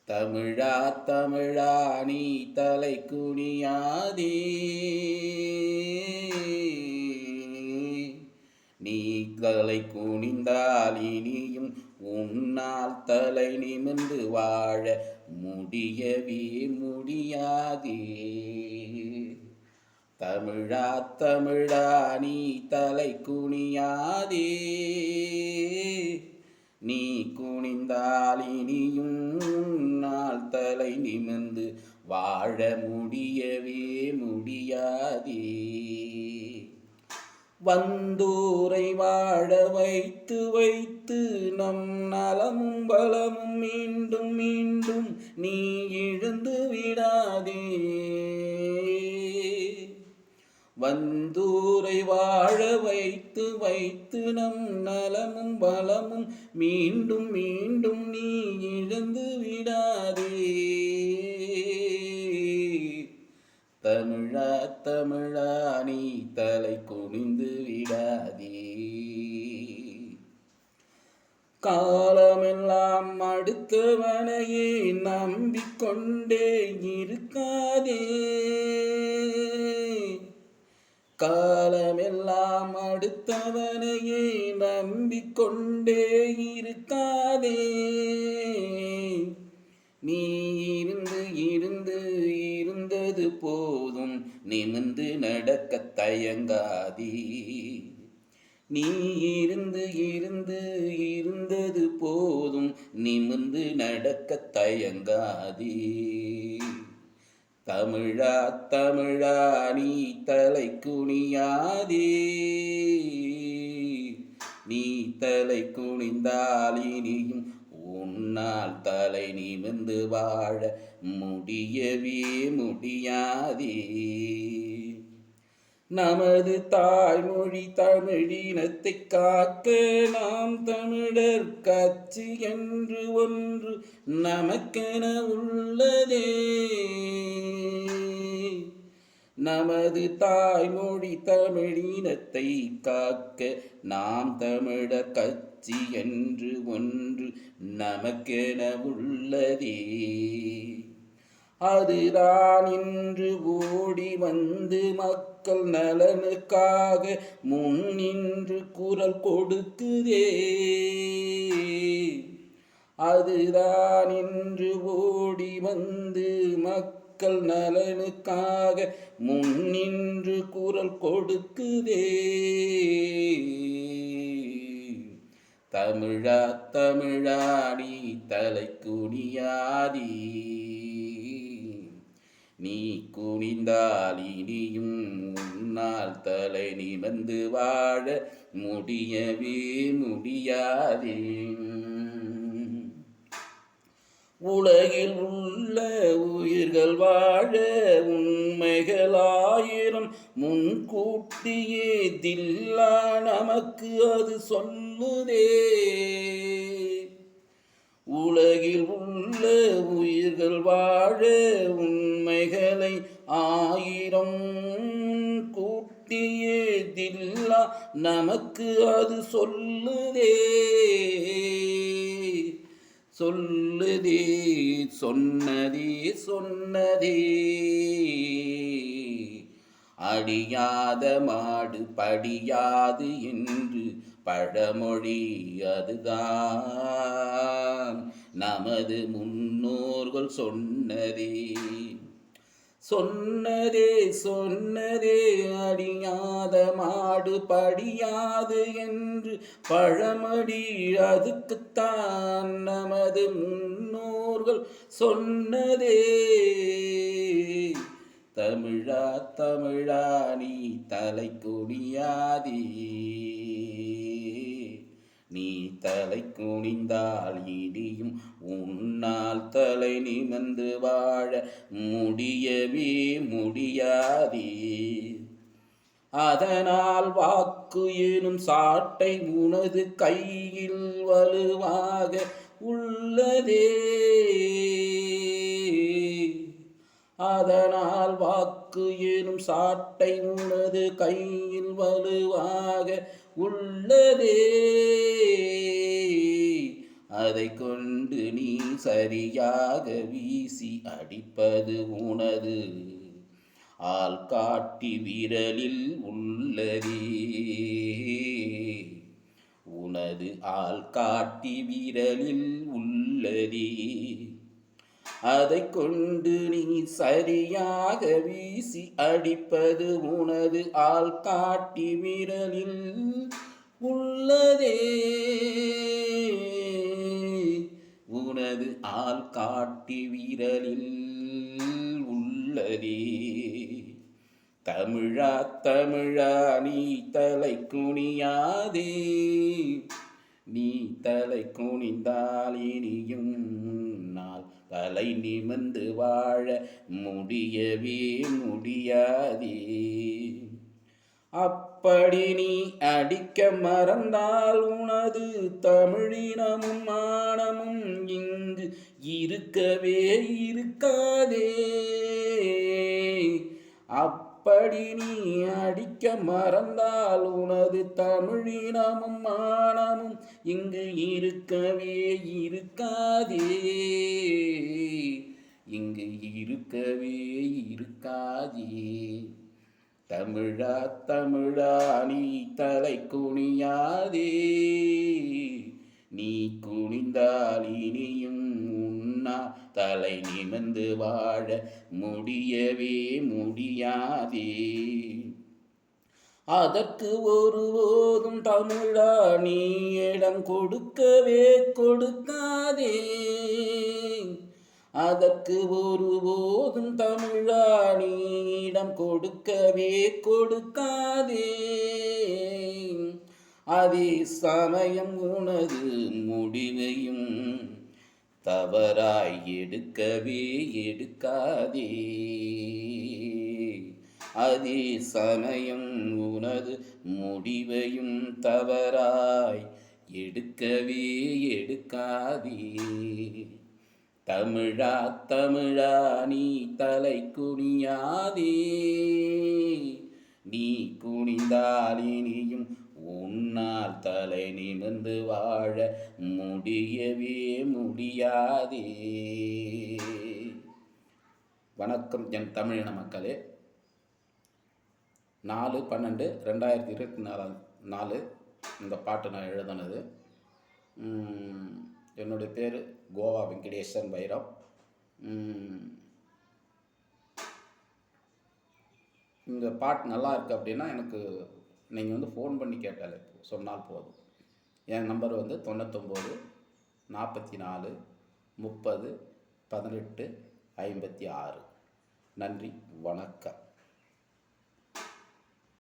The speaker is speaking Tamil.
தமிழா தமிழா நீ தலை குனியாதே, நீ தலை குனிந்தால் இனியும் உன்னால் தலை நிமிர்ந்து வாழ முடியவே முடியாதே. தமிழா தமிழா நீ தலை குனியாதே, நீ குனிந்தால் இனியும் உன்னால் தலை நிமிர்ந்து வாழ முடியவே முடியாதே. வந்தோரை வாழ வைத்து வைத்து நம் நலமும் பலமும் மீண்டும் மீண்டும் நீ இழந்து விடாதே. வந்தோரை வாழ வைத்து வைத்து நம் நலமும் பலமும் மீண்டும் மீண்டும் நீ இழந்து விடாதே. தமிழா தமிழா நீ தலை குனிந்து விடாதே. காலமெல்லாம் அடுத்தவனையே நம்பிக்கொண்டே இருக்காதே. காலமெல்லாம் அடுத்தவனையே நம்பிக்கொண்டே இருக்காதே. நீ இருந்து இருந்து இருந்தது போதும், நிமிர்ந்து நடக்க தயங்காதே. நீ இருந்து இருந்து இருந்தது போதும், நிமிர்ந்து நடக்க தயங்காதே. தமிழா தமிழா நீ தலை குனியாதே, நீ தலை குனிந்தால் இனியும் உன்னால் தலை நிமிர்ந்து வாழ முடியவே முடியாதே. நமது தாய்மொழி தமிழினத்தை காக்க நாம் தமிழர் கட்சி என்று ஒன்று நமக்கென உள்ளதே. நமது தாய்மொழி தமிழினத்தை காக்க நாம் தமிழர் கட்சி என்று ஒன்று நமக்கென உள்ளதே. அதுதான் இன்று ஓடி வந்து மக்கள் நலனுக்காக முன்னின்று குரல் கொடுக்குதே. அதுதான் இன்று ஓடி வந்து மக்கள் நலனுக்காக முன்னின்று குரல் கொடுக்குதே. தமிழா தமிழா நீ தலை குனியாதே, நீ குனிந்தால் இனியும் உன்னால் தலை நிமிர்ந்து வாழ முடியவே முடியாதே. உலகில் உள்ள உயிர்கள் வாழ உண்மைகளாயிரம் முன்கூட்டியே தில்லா நமக்கு அது சொல்லுதே. உலகில் உள்ள உயிர்கள் வாழ உண்மைகளை ஆயிரம் கூட்டியே தில்லா நமக்கு அது சொல்லுதே. சொல்லுதே சொன்னதே சொன்னதே, அடியாத மாடு படியாது என்று பழமொழி அதுதான் நமது முன்னோர்கள் சொன்னதே. சொன்னதே சொன்னதே, அடியாத மாடு படியாது என்று பழமொழி அதுக்குத்தான் நமது முன்னோர்கள் சொன்னதே. தமிழா தமிழா நீ தலை குனியாதே, நீ தலை குனிந்தால் இனியும் உன்னால் தலை நிமிர்ந்து வாழ முடியவே முடியாதே. அதனால் வாக்கு எனும் சாட்டை உனது கையில் வலுவாக உள்ளதே. அதனால் வாக்கு எனும் சாட்டை உனது கையில் வலுவாக உள்ளதே. அதை கொண்டு நீ சரியாக வீசி அடிப்பது உனது ஆள்காட்டி விரலில் உள்ளதே. உனது ஆள்காட்டி விரலில் உள்ளதே. அதை கொண்டு நீ சரியாக வீசி அடிப்பது உனது ஆள்காட்டி விரலில் உள்ளதே. உனது ஆள்காட்டி விரலில் உள்ளதே. தமிழா தமிழா நீ தலை குனியாதே. நீ தலை குனிந்தால் இனியும் நாள் தலை நிமிர்ந்து வாழ முடியவே முடியாதே. அப்படி நீ அடிக்க மறந்தால் உனது தமிழினமும் மானமும் இங்கு இருக்கவே இருக்காதே. அப்படி நீ அடிக்க மறந்தால் உனது தமிழினமும் மானமும் இங்கு இருக்கவே இருக்காதே. இங்கு இருக்கவே இருக்காதே. தமிழா தமிழா நீ தலை குனியாதே. நீ குனிந்தால் இனியும் உன்னா தலை நிமிர்ந்து வாழ முடியவே முடியாதே. அதற்கு ஒருபோதும் தமிழா நீ இடம் கொடுக்கவே கொடுக்காதே. அதற்கு ஒருபோதும் தமிழா நீ இடம் கொடுக்கவே கொடுக்காதே. அதே சமயம் உனது முடிவையும் தவறாய் எடுக்கவே எடுக்காதே. அதே சமயம் உனது முடிவையும் தவறாய் எடுக்கவே எடுக்காதே. தமிழா தமிழா நீ தலை குனியாதே. நீ குனிந்தால் இனியும் உன்னால் தலை நிமிர்ந்து வாழ முடியவே முடியாதே. வணக்கம் என் தமிழின மக்களே. 4/12/2024 இந்த பாட்டு நான் எழுதினது. என்னுடைய பேர் கோவா வெங்கடேசன் பைரவ். இந்த பாட்டு நல்லா இருக்குது அப்படின்னா எனக்கு நீங்கள் ஃபோன் பண்ணி கேட்டாலே சொன்னால் போதும். என் நம்பர் 99 44 30 18 56. நன்றி, வணக்கம்.